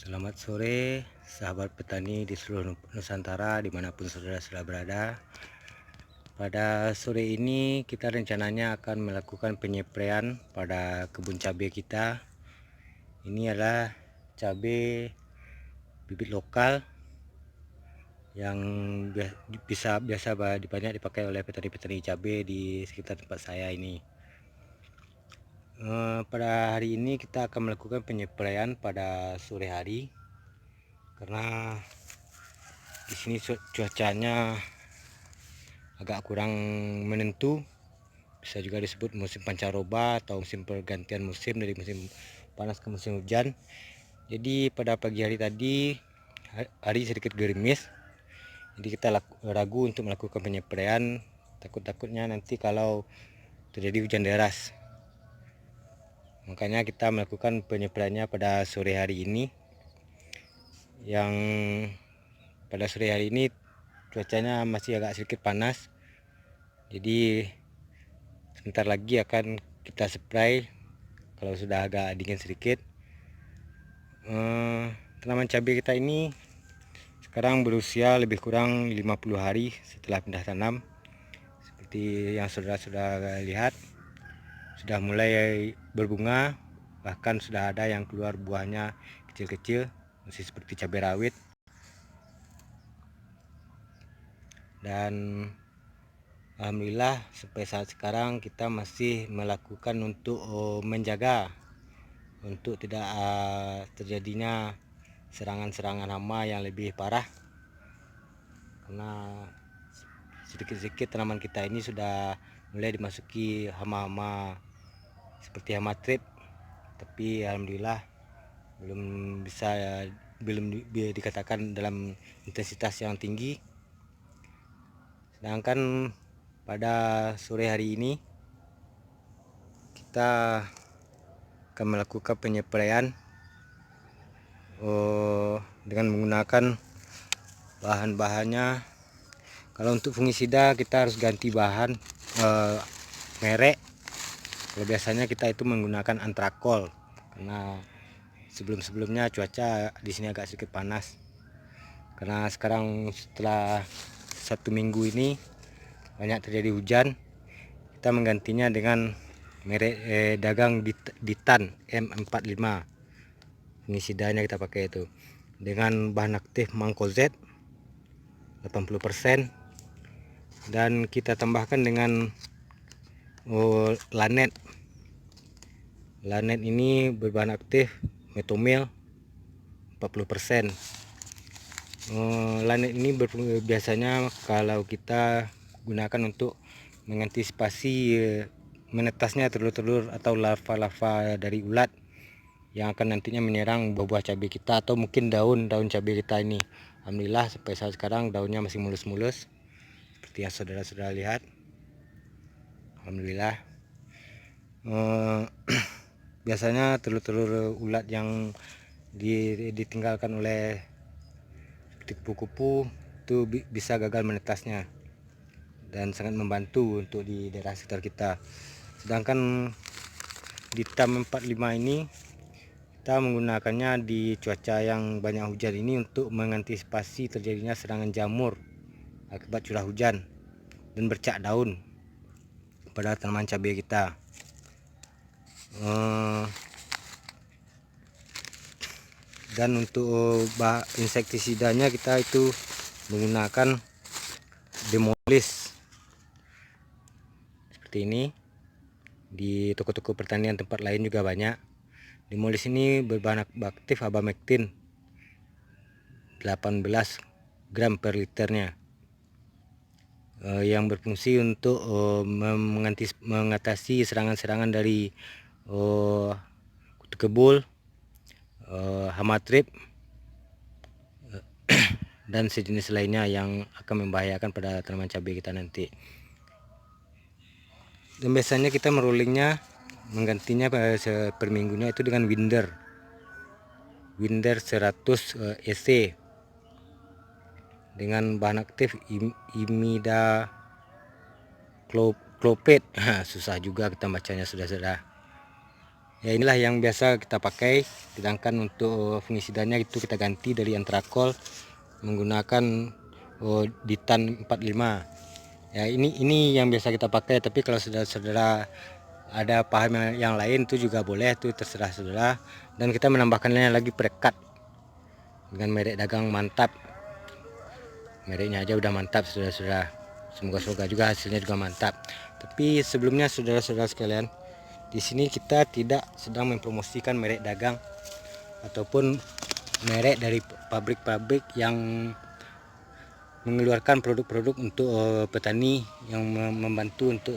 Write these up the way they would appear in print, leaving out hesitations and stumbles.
Selamat sore sahabat petani di seluruh Nusantara dimanapun saudara-saudara berada. Pada sore ini kita rencananya akan melakukan penyepraian pada kebun cabai kita. Ini adalah cabai bibit lokal yang biasa banyak dipakai oleh petani-petani cabai di sekitar tempat saya ini. Pada hari ini kita akan melakukan penyepraian pada sore hari karena di sini cuacanya agak kurang menentu, bisa juga disebut musim pancaroba atau musim pergantian musim dari musim panas ke musim hujan. Jadi pada pagi hari tadi hari sedikit gerimis, jadi kita ragu untuk melakukan penyepraian, takutnya nanti kalau terjadi hujan deras. Makanya kita melakukan penyepraiannya pada sore hari ini. Yang pada sore hari ini cuacanya masih agak sedikit panas, jadi sebentar lagi akan kita spray kalau sudah agak dingin sedikit. Tanaman cabai kita ini sekarang berusia lebih kurang 50 hari setelah pindah tanam. Seperti yang saudara lihat, sudah mulai berbunga, bahkan sudah ada yang keluar buahnya kecil-kecil, masih seperti cabai rawit. Dan alhamdulillah sampai saat sekarang kita masih melakukan untuk menjaga untuk tidak terjadinya serangan-serangan hama yang lebih parah, karena sedikit-sedikit tanaman kita ini sudah mulai dimasuki hama-hama seperti hama trip, tapi alhamdulillah belum dikatakan dalam intensitas yang tinggi. Sedangkan pada sore hari ini kita akan melakukan penyepraian dengan menggunakan bahan-bahannya. Kalau untuk fungisida kita harus ganti bahan merek. Kalau biasanya kita itu menggunakan Antrakol, karena sebelumnya cuaca di sini agak sedikit panas. Karena sekarang setelah 1 minggu ini banyak terjadi hujan, kita menggantinya dengan merek dagang Ditan M45. Fungisidanya kita pakai itu dengan bahan aktif Mancozeb 80%, dan kita tambahkan dengan Lanet. Lanet ini berbahan aktif Metomil 40%. Lanet ini biasanya kalau kita gunakan untuk mengantisipasi menetasnya telur-telur atau larva-larva dari ulat yang akan nantinya menyerang buah-buah cabai kita atau mungkin daun-daun cabai kita ini. Alhamdulillah sampai saat sekarang daunnya masih mulus-mulus seperti yang saudara-saudara lihat. Alhamdulillah. Biasanya telur-telur ulat yang ditinggalkan oleh seperti kupu-kupu itu bisa gagal menetasnya dan sangat membantu untuk di daerah sekitar kita. Sedangkan Ditam 45 ini kita menggunakannya di cuaca yang banyak hujan ini untuk mengantisipasi terjadinya serangan jamur akibat curah hujan dan bercak daun pada tanaman cabai kita. Dan untuk insektisidanya kita itu menggunakan Demolis seperti ini. Di toko-toko pertanian tempat lain juga banyak. Demolis ini berbahan aktif abamectin 18 gram per liternya, yang berfungsi untuk mengatasi serangan-serangan dari kutu kebul, hama trip, dan sejenis lainnya yang akan membahayakan pada tanaman cabai kita nanti. Dan biasanya kita merollingnya menggantinya per minggunya itu dengan Winder 100 EC dengan bahan aktif imida clopid. Susah juga kita bacanya sudah. Ya inilah yang biasa kita pakai, sedangkan untuk fungisidanya itu kita ganti dari Antrakol menggunakan Ditan 45. Ya ini yang biasa kita pakai, tapi kalau saudara-saudara ada paham yang lain itu juga boleh, itu terserah saudara. Dan kita menambahkannya lagi perekat dengan merek dagang Mantap. Mereknya aja udah mantap saudara-saudara. Semoga juga hasilnya juga mantap. Tapi sebelumnya saudara-saudara sekalian, di sini kita tidak sedang mempromosikan merek dagang ataupun merek dari pabrik-pabrik yang mengeluarkan produk-produk untuk petani yang membantu untuk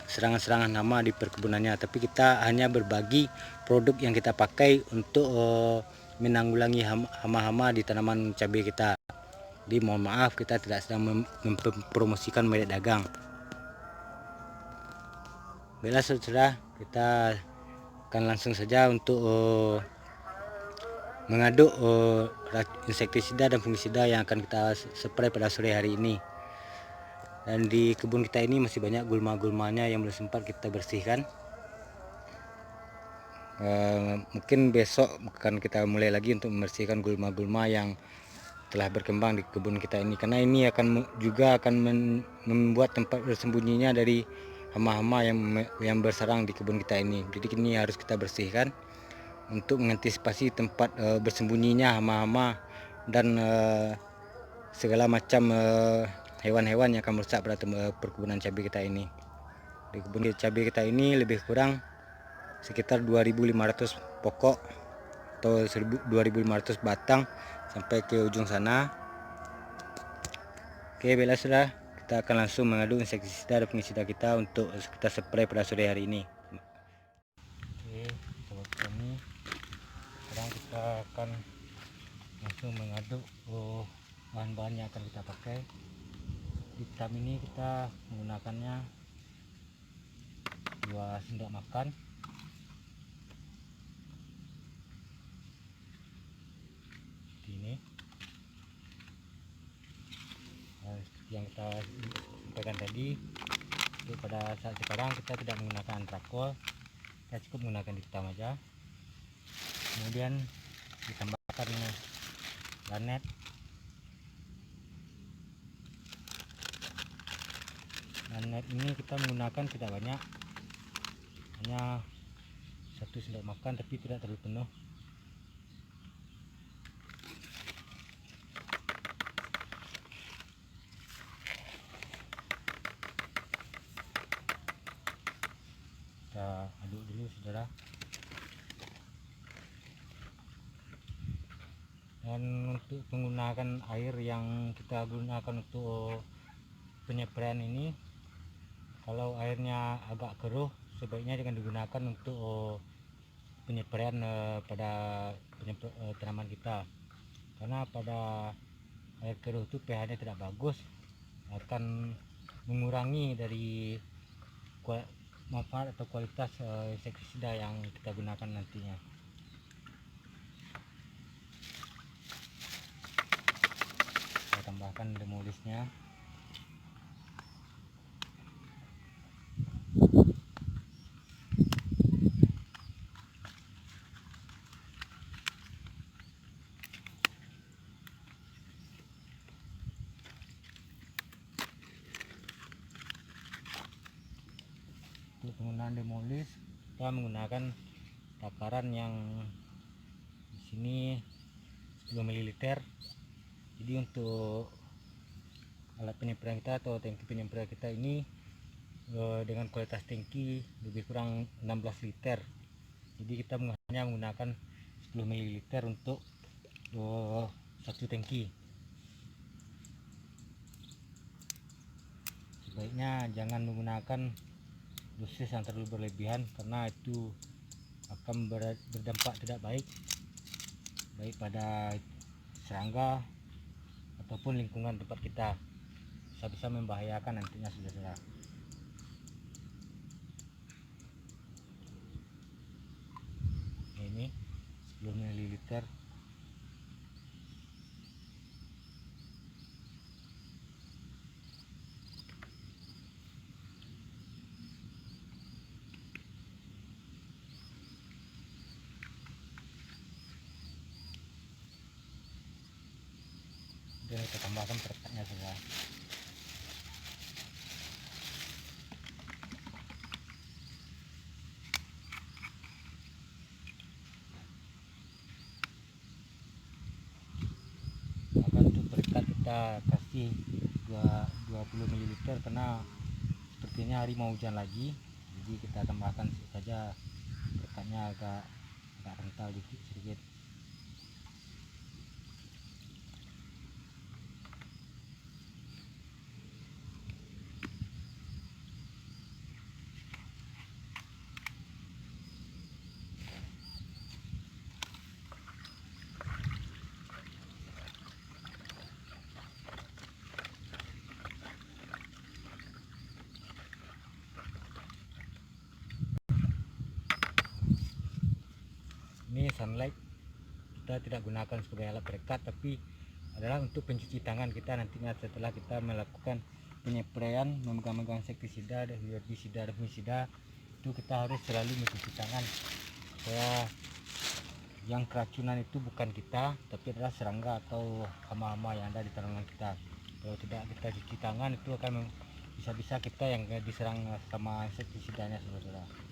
serangan-serangan hama di perkebunannya. Tapi kita hanya berbagi produk yang kita pakai untuk menanggulangi hama-hama di tanaman cabai kita. Jadi mohon maaf, kita tidak sedang mempromosikan merek dagang. Baiklah saudara, kita akan langsung saja untuk mengaduk insektisida dan fungisida yang akan kita spray pada sore hari ini. Dan di kebun kita ini masih banyak gulma-gulmanya yang belum sempat kita bersihkan. Mungkin besok akan kita mulai lagi untuk membersihkan gulma-gulma yang telah berkembang di kebun kita ini, karena ini juga akan membuat tempat bersembunyinya dari hama-hama yang bersarang di kebun kita ini. Jadi ini harus kita bersihkan untuk mengantisipasi tempat bersembunyinya hama-hama dan segala macam hewan-hewan yang akan merusak pada perkebunan cabai kita ini. Di kebun cabai kita ini lebih kurang sekitar 2.500 pokok atau 2.500 batang sampai ke ujung sana. Oke, baiklah saudara, kita akan langsung mengaduk insektisida dan fungisida kita untuk kita spray pada sore hari ini. Oke, sobat petani, sekarang kita akan langsung mengaduk bahan-bahan yang akan kita pakai. Hitam ini kita menggunakannya 2 sendok makan. Ini yang kita sampaikan tadi, untuk pada saat sekarang kita tidak menggunakan Antrakol, kita cukup menggunakan hitam aja. Kemudian ditambahkan Lanet, ini kita menggunakan tidak banyak, hanya 1 sendok makan, tapi tidak terlalu penuh. Kita aduk dulu saudara. Dan untuk menggunakan air yang kita gunakan untuk penyepraian ini, kalau airnya agak keruh sebaiknya jangan digunakan untuk penyepraian pada tanaman kita, karena pada air keruh itu pH-nya tidak bagus, akan mengurangi dari manfaat atau kualitas insektisida yang kita gunakan nantinya. Saya tambahkan demolisnya. Untuk penggunaan demolis, kita menggunakan takaran yang di sini 10 ml. Jadi untuk alat penyempraian kita atau tangki penyempraian kita ini dengan kualitas tangki lebih kurang 16 liter. Jadi kita hanya menggunakan 10 ml untuk satu tangki. Sebaiknya jangan menggunakan dosis yang terlalu berlebihan, karena itu akan berdampak tidak baik pada serangga ataupun lingkungan tempat kita, bisa membahayakan nantinya saudara. Ini 10 ml. kita tambahkan perekatnya saudara. Maka untuk perekat kita kasih 20 ml karena sepertinya hari mau hujan lagi, jadi kita tambahkan saja perekatnya agak kental sedikit. Ini sunlight kita tidak gunakan sebagai alat perekat, tapi adalah untuk pencuci tangan kita nantinya setelah kita melakukan penyepraian memegang insektisida, herbisida dan fungisida. Itu kita harus selalu mencuci tangan supaya yang keracunan itu bukan kita, tapi adalah serangga atau hama-hama yang ada di tanaman kita. Kalau tidak kita cuci tangan, itu akan bisa-bisa kita yang diserang sama insektisidanya saudara.